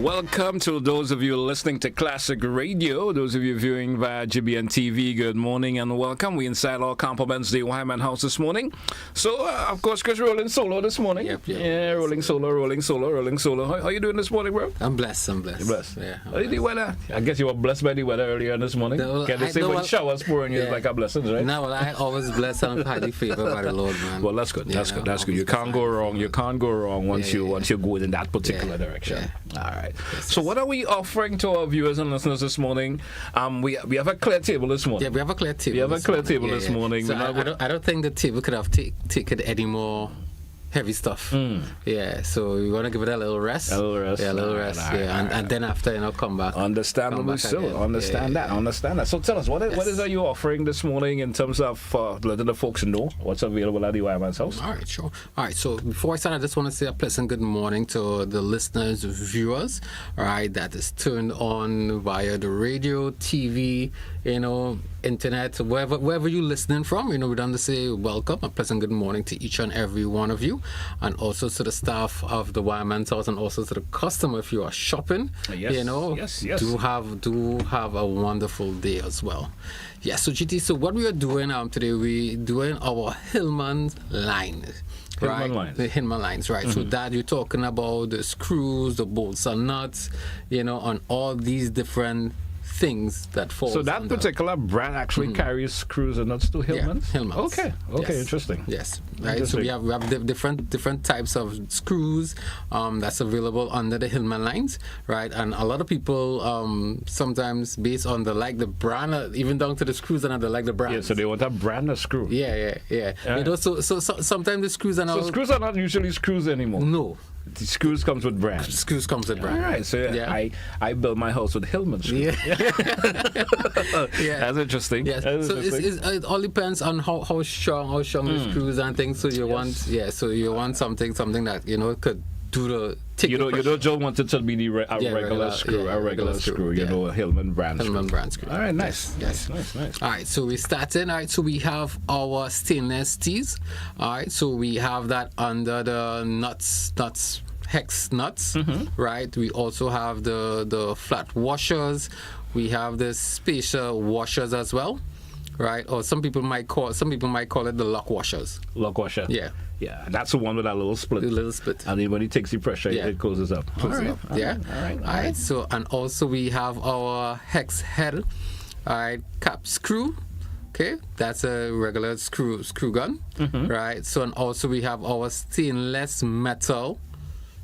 Welcome to those of you listening to Classic Radio, those of you viewing via GBN TV, good morning and welcome. We inside our compliments the Wireman house this morning. So, of course, Chris rolling solo this morning. Yep. Yeah, rolling solo. How you doing this morning, bro? I'm blessed. You're blessed? Yeah. How you the weather? I guess you were blessed by the weather earlier this morning. No, Can they say when showers pouring is like a blessing, right? No, well, I always blessed and highly favored by the Lord, man. Well, that's good. That's good. You can't go wrong. You can't go wrong once you go in that particular direction. All right. So what are we offering to our viewers and listeners this morning? We have a clear table this morning. Yeah, we have a clear table. This morning. So I don't think the table could have taken any more heavy stuff. Yeah, so we want to give it a little rest. Yeah, a little rest. And then after, come back. Understandable still. Understand that. So tell us, what is you offering this morning in terms of letting the folks know what's available at the Wireman's house? All right, sure. All right, so before I start, I just want to say a pleasant good morning to the listeners, viewers, all right, that is turned on via the radio, TV, internet, wherever you're listening from. We want to say welcome, a pleasant good morning to each and every one of you, and also to the staff of the Wireman's house, and also to the customer if you are shopping. Yes. Do have a wonderful day as well. Yes, so GT, so what we are doing today, we're doing our Hillman line. The Hillman lines, right? So that you're talking about the screws, the bolts and nuts, on all these different things that fall. So that particular brand actually carries screws and nuts to Hillman's? Yeah, Hillman's. Okay, yes. Interesting. Yes, right. So we have different types of screws that's available under the Hillman lines, right? And a lot of people sometimes based on the brand, even down to the screws and they like the brand. Yeah, so they want a brand of screw. Yeah. So sometimes the screws are not. So screws are not usually screws anymore. No. The screws comes with brands. All right, so I built my house with Hillman screws. Yeah. That's interesting. Yes. It all depends on how strong the screws and things. So you want something that could do the. You don't just want it to be a regular screw, a Hillman brand screw. All right, nice. Yes. Nice. All right, so we're starting. All right, so we have our stainless tees. All right, so we have that under the nuts, hex nuts. Right. We also have the flat washers. We have the spatial washers as well. Right, or some people might call it the lock washers. Lock washer. Yeah, that's the one with that little split. And then when it takes the pressure, it closes up. All right. So, and also we have our hex head, cap screw. Okay, that's a regular screw gun. Right. So, and also we have our stainless metal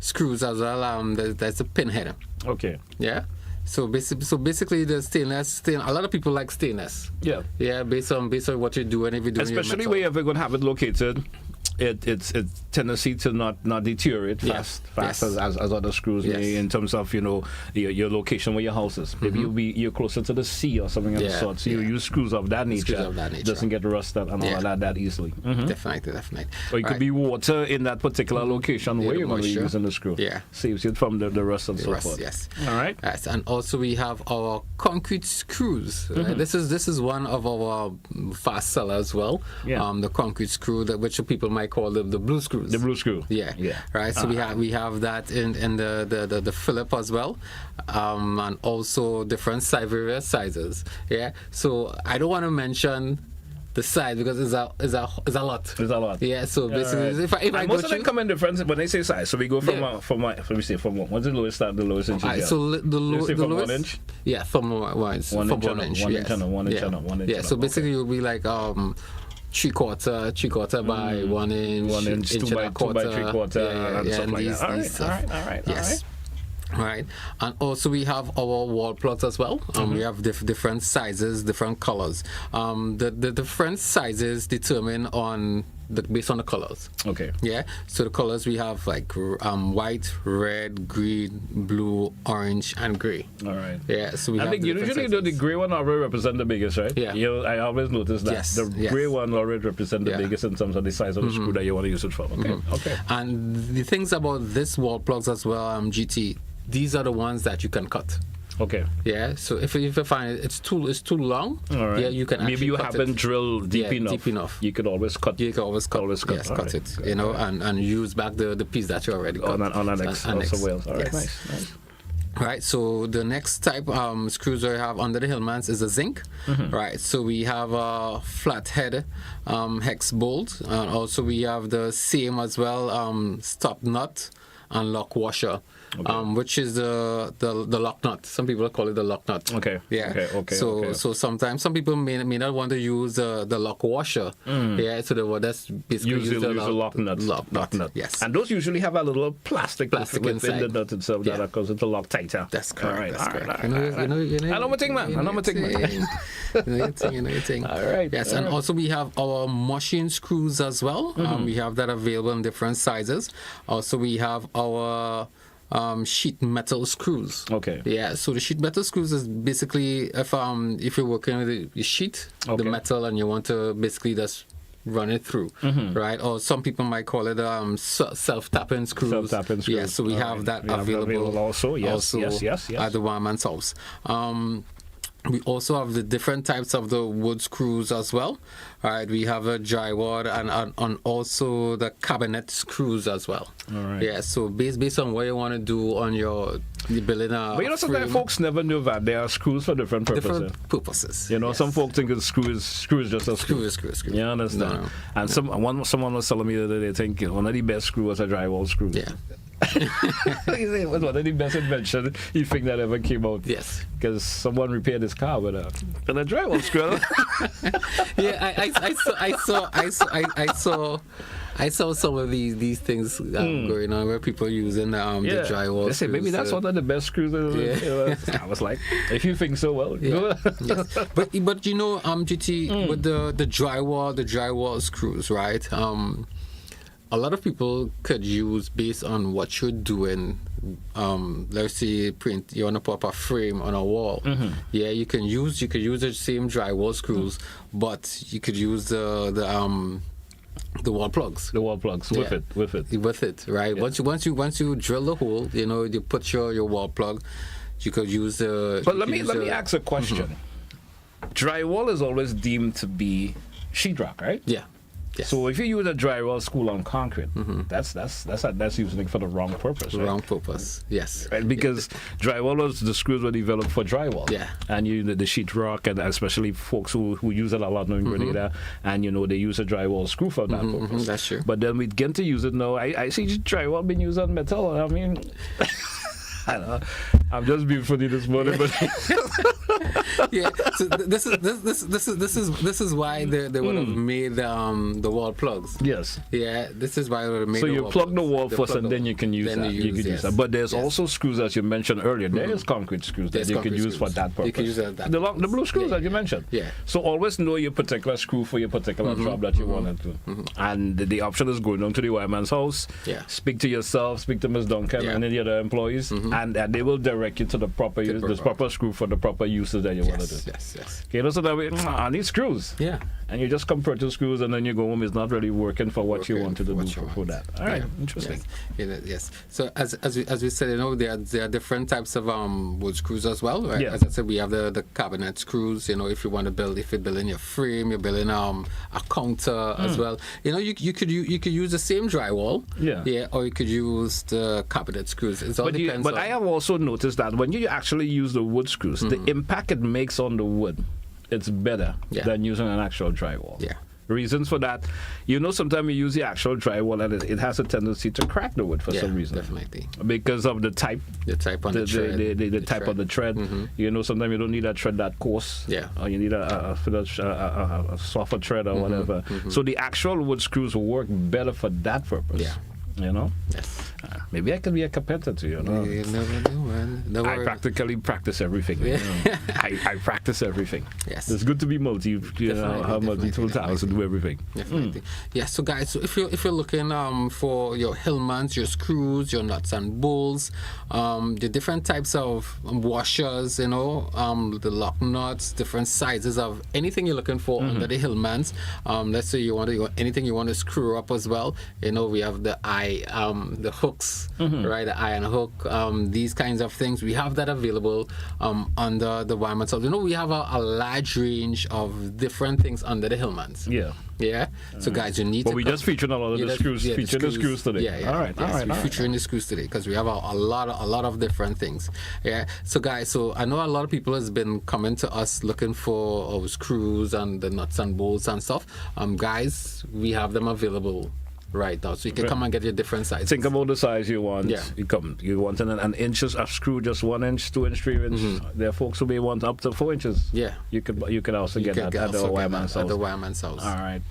screws as well. That's a pin head. Okay. Yeah. So basically, the stainless. A lot of people like stainless. Yeah. Based on what you're doing, if you're doing especially where you're going to have it located. It's tendency to not deteriorate fast as other screws may, in terms of your location where your house is. Maybe you're closer to the sea or something of the sort. So you use screws of that nature. It doesn't get rusted and all of that easily. Definitely. Or it could be water in that particular location where you're going to be using the screw. Saves it from the rust and so forth. Yes. All right. Yes, and also we have our concrete screws. This is one of our fast sellers as well. The concrete screw which people might call the blue screws. The blue screw. Yeah. Right. So we have that in the Phillip as well, and also different various sizes. Yeah. So I don't want to mention the size because it's a lot. It's a lot. Yeah. So basically, if I most of them come in different when they say size. So we go from let me say from what's the lowest start, the lowest inch. So the lowest. 1 inch. Yeah, from 1 inch. 1 inch. 1 inch. Yeah. So basically, you'll be like 3/4 by 1 inch, 1 inch, 2 by 3/4, and stuff like that. All right. Yes. Right, and also we have our wall plugs as well. We have different sizes, different colors. The different sizes determine based on the colors. Okay. Yeah. So the colors we have like white, red, green, blue, orange, and gray. All right. Yeah. So I think usually the gray one already represent the biggest, right? Yeah. I always notice that the gray one already represent the biggest in terms of the size of the screw that you want to use it for. Okay. And the things about this wall plugs as well, GT. These are the ones that you can cut. Okay. Yeah. So if you find it's too long, all right. Yeah, you can. Maybe you haven't drilled deep enough. You could always cut. You can always cut. Yes, cut it. And use back the piece that you already cut. On an X. Also well. All right. Nice. Right, so the next type screws we have under the Hillmans is a zinc. Right, so we have a flathead hex bolt, and also we have the same as well stop nut and lock washer. Which is the lock nut. Some people call it the lock nut. Okay. Yeah. Okay. So sometimes some people may not want to use the lock washer. Yeah. So that's basically use the lock nut. Lock nut. Yes. And those usually have a little plastic within inside the nut itself that causes it to lock tighter. That's correct. All right. You know I know my thing, man. You know your thing. All right. Yes, and also we have our machine screws as well. We have that available in different sizes. Also, we have our sheet metal screws. Okay. Yeah. So the sheet metal screws is basically if you're working with the sheet, the metal, and you want to basically just run it through, right? Or some people might call it self-tapping screws. Self-tapping screws. Yeah. So we have that available also. Yes. At the Wireman's house. We also have the different types of the wood screws as well. All right, we have a drywall and also the cabinet screws as well. All right. Yeah, so based on what you want to do on your building a But sometimes folks never knew that there are screws for different purposes. Different purposes. Yes. Some folks think it's screw is just a screw. Screw. You understand? No. And someone was telling me that they think one of the best screws was a drywall screw. Yeah. It was one of the best invention you think that ever came out. Yes. Because someone repaired his car with a drywall screw. Yeah, I saw some of these things going on where people using the drywall. They say maybe that's one of the best screws. I was like, if you think so, well, yes. But GT with the drywall screws, right? A lot of people could use based on what you're doing. Let's say you want to put up a frame on a wall. Yeah, you could use the same drywall screws, but you could use the wall plugs. The wall plugs with it, right? Yeah. Once you drill the hole, you put your wall plug. You could use the. But let me ask a question. Drywall is always deemed to be sheetrock, right? Yeah. Yes. So if you use a drywall screw on concrete, that's using it for the wrong purpose. Right? Wrong purpose. Yes. Right, because drywall the screws were developed for drywall. Yeah. And the sheetrock, and especially folks who use it a lot in Grenada, and they use a drywall screw for that purpose. That's true. But then we get to use it now. I see drywall being used on metal. I mean. I don't know. I'm just being funny this morning, but yeah. So this is why they would have made the wall plugs. Yes. Yeah. This is why they would have made. So you plug the wall first, and then you can use that. You can use that. But there's also screws as you mentioned earlier. There is concrete screws that you can use for that purpose. You can use that. The blue screws that you mentioned. Yeah. So always know your particular screw for your particular job that you want to do. And the option is going down to the Wireman's house. Yeah. Speak to yourself. Speak to Ms. Duncan and any other employees. And they will direct you to the proper use, the proper screw for the proper uses that you want to do. Yes. Okay, so that way, I need screws. Yeah. And you just come purchase screws, and then you go home. It's not really working for what you want to do for that. All right, interesting. Yes. So as we said, there are different types of wood screws as well. Right? Yeah. As I said, we have the cabinet screws. If you want to build, if you're building your frame, you're building a counter as well. You could use the same drywall. Yeah. Or you could use the cabinet screws. It all depends. But I have also noticed that when you actually use the wood screws, the impact it makes on the wood, it's better than using an actual drywall. Yeah. Reasons for that, sometimes you use the actual drywall and it has a tendency to crack the wood for some reason. Definitely. Because of the type. The type on the thread. The type of the thread. Sometimes you don't need a thread that coarse. Yeah. Or you need a softer thread or whatever. So the actual wood screws will work better for that purpose. Yeah. Yes. Maybe I can be a competitor, You never know, man. I practically practice everything. I practice everything. Yes. It's good to be multi-tool talents and do everything. Definitely. Yeah, so guys, so if you're looking for your Hillmans, your screws, your nuts and bolts, the different types of washers, the lock nuts, different sizes of anything you're looking for under the Hillmans. Let's say anything you want to screw up as well. We have the hooks hooks, right? The iron hook, these kinds of things. We have that available under the Wireman Subs. We have a large range of different things under the Hillmans. Yeah. Yeah. So guys, you need but to. But we just featured a lot of the screws. Featured the screws today. Yeah. All right. We're featuring the screws today because we have a lot of different things. Yeah. So guys, so I know a lot of people has been coming to us looking for our screws and the nuts and bolts and stuff. Guys, we have them available right now, so you can come and get your different sizes. Think about the size you want. Yeah. You want an inch a screw, just 1 inch, 2 inch, 3 inch. There are folks who may want up to 4 inches. Yeah. You could also get that at the Wireman's house. At the Wireman's house. All right.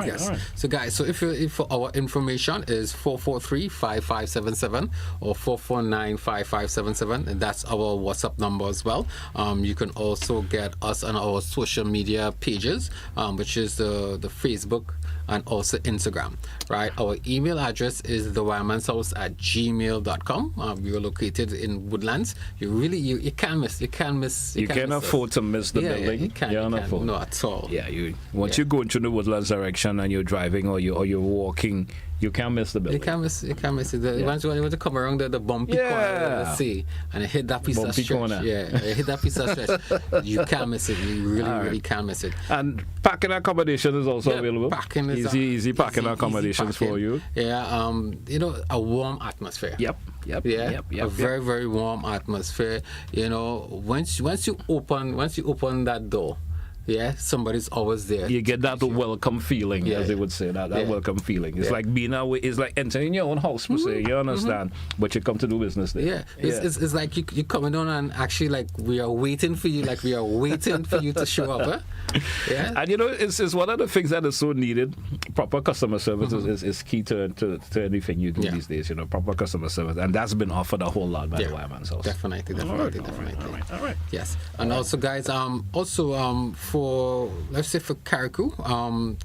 Yes. All right. So guys, so if our information is 443-5577 or 449-5577, and that's our WhatsApp number as well. You can also get us on our social media pages, which is the Facebook and also Instagram, right? Our email address is thewireman'shouse@gmail.com. We are located in Woodlands. You can't miss. You can't afford to miss the building. You can't afford. No, at all. Yeah, once you go into the Woodlands direction and you're driving or you're walking, you can't miss the building. You can't miss it. Once you want to come around the bumpy corner, let's see, and hit that piece of stretch. Corner. Yeah, hit that piece of stretch. You can't miss it. You really can't miss it. And parking accommodation is also available. Parking is easy parking accommodations for you. Yeah, a warm atmosphere. Yep. A very, very warm atmosphere. Once you open that door, yeah, somebody's always there. You get that welcome feeling, as they would say. That welcome feeling. It's like being away. It's like entering your own house, per se. You understand? But you come to do business there. Yeah. It's like you coming on and actually like we are waiting for you. Like we are waiting for you to show up. Huh? Yeah. And it's one of the things that is so needed. Proper customer service is key to anything you do these days. Proper customer service, and that's been offered a whole lot by the Wireman's house. Definitely. All right. Yes. And also, guys, for let's say for Carriacou,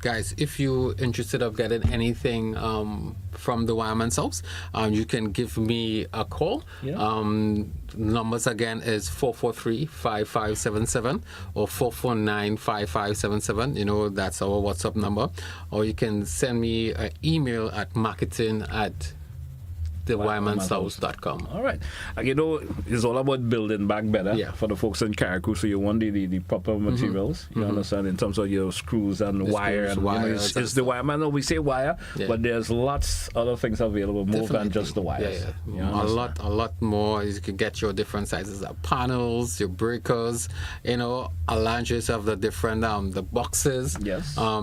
guys, if you're interested of getting anything from the Wireman's house, you can give me a call. Numbers again is 443-5577 or 449-5577. That's our WhatsApp number. Or you can send me an email at marketing@thewireman'shouse.com. All right. It's all about building back better for the folks in Carriacou. So you want the proper materials, you understand, in terms of your screws and wire. It's the Wireman, we say wire, but there's lots other things available, more than just the wires. A lot more. You can get your different sizes of panels, your breakers, allowances of the different the boxes,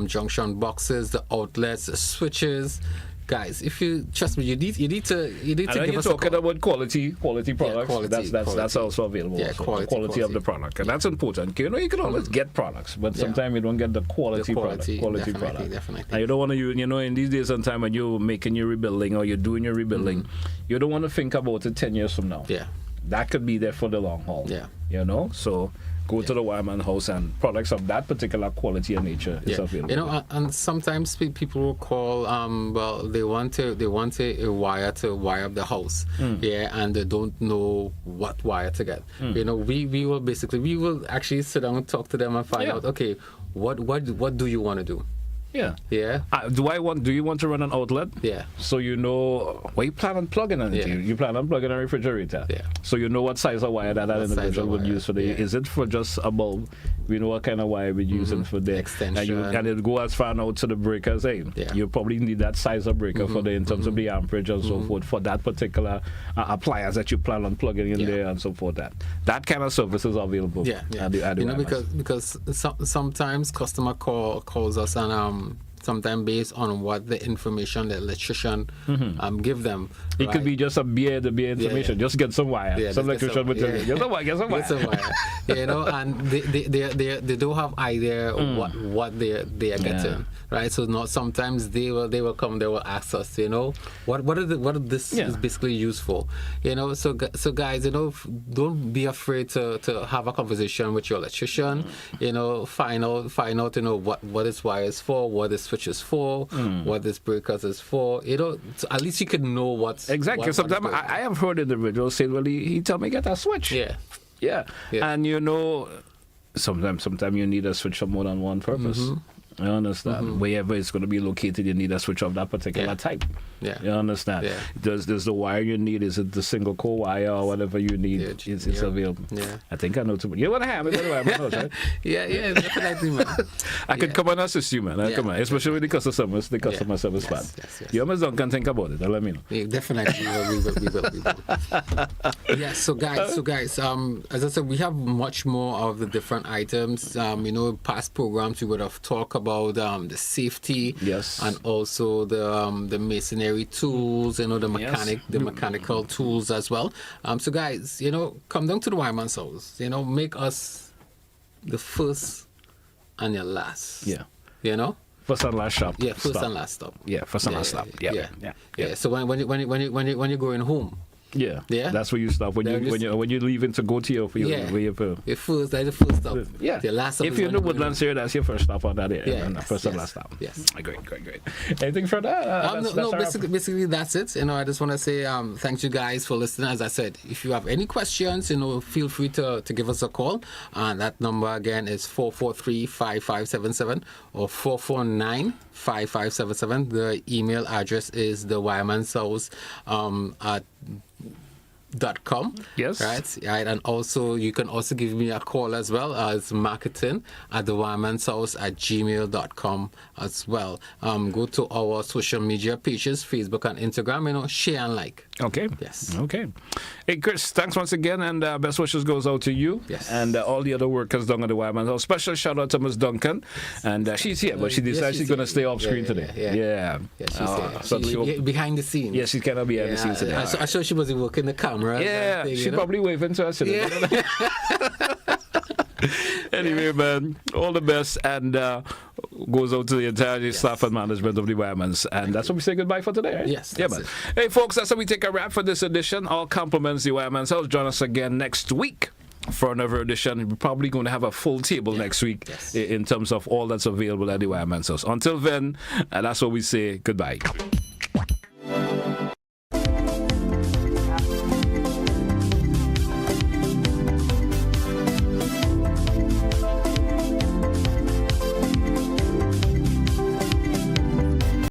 junction boxes, the outlets, the switches. Guys, if you trust me, you need to give us a call. Talking about quality products. That's also available. Yeah, also. Quality of the product, and that's important. You can always get products, but sometimes you don't get the quality product. Definitely. And you don't want to in these days and time when you're making your rebuilding or you're doing your rebuilding, you don't want to think about it 10 years from now. Yeah, that could be there for the long haul. Yeah, so. Go to the Wireman house, and products of that particular quality and nature is available. And sometimes people will call. They want a wire to wire up the house. And they don't know what wire to get. We will actually sit down and talk to them and find out. Okay, what do you want to do? Yeah. Do you want to run an outlet? Yeah. So what you plan on plugging in it? You plan on plugging a refrigerator. Yeah. So you know what size of wire that individual would use for the. Is it for just a bulb? We know what kind of wire we're using for the extension. And it go as far out to the breakers. You probably need that size of breaker for in terms of the amperage and so forth for that particular appliance that you plan on plugging in there and so forth. That kind of service is available. Because sometimes customer calls us and sometimes based on what the information the electrician give them. It could be just the beer information. Just get some wire. Some electrician would tell you, get some wire. Get some wire. And they don't have idea what they are getting. Right? So sometimes they will come, they will ask us, what this is basically used for. So guys, don't be afraid to have a conversation with your electrician. Find out what this wire is for, what this switch is for, what this breakers is for. So at least you can know what's exactly. Sometimes I have heard individuals say, well, he tell me get a switch. Yeah. And sometimes you need a switch for more than one purpose. You understand? Wherever it's going to be located, you need a switch of that particular type. Yeah. You understand? Yeah. Does the wire you need, is it the single core wire or whatever you need? It's available. Yeah. I think I know too much. You want to have it anyway, right? Yeah, definitely, man. I could come and assist you, man. Come on. Especially with the customer service part. Yes. You almost don't can think about it. Let me know. Yeah, definitely, we will. Yeah, so guys, as I said, we have much more of the different items. Past programs we would have talked about the safety, yes, and also the masonry tools, the mechanical tools as well. So guys, come down to the Wireman's house. Make us the first and your last. Yeah. First and last stop. Yeah, first and last stop. Yeah, first and last stop. Yeah. So when you're going home. Yeah. That's where you stop when you're leaving to go to your your first, that's the first stop. Yeah. The last stop. If you're in the Woodlands here, that's your first stop on that area. Yeah. First and last stop. Yes. Great. Anything further? Basically that's it. I just want to say thanks you guys for listening. As I said, if you have any questions, feel free to give us a call. And that number again is 443-5577 or 449-5577. The email address is the Wireman's House at .com. Yes. Right. And also you can also give me a call as well as marketing at the Wireman's House at gmail.com as well. Go to our social media pages, Facebook and Instagram, share and like. Okay. Yes. Okay. Hey, Chris, thanks once again, and best wishes goes out to you. Yes. And all the other workers down at the Wireman's House. Special shout out to Ms. Duncan. And she's here, but she decided she's going to stay off screen today. Yeah, she's here. Behind the scenes. Yeah, she's kind of behind the scenes today. I'm sure she wasn't working the camera. Yeah, she probably waving to us. Anyway, man, all the best, and goes out to the entire staff and management of the Wireman's. And that's what we say goodbye for today, right? Yes. Yeah, man. Hey, folks, that's how we take a wrap for this edition. All compliments the Wireman's House. Join us again next week for another edition. We're probably going to have a full table next week in terms of all that's available at the Wireman's House. Until then, that's what we say goodbye.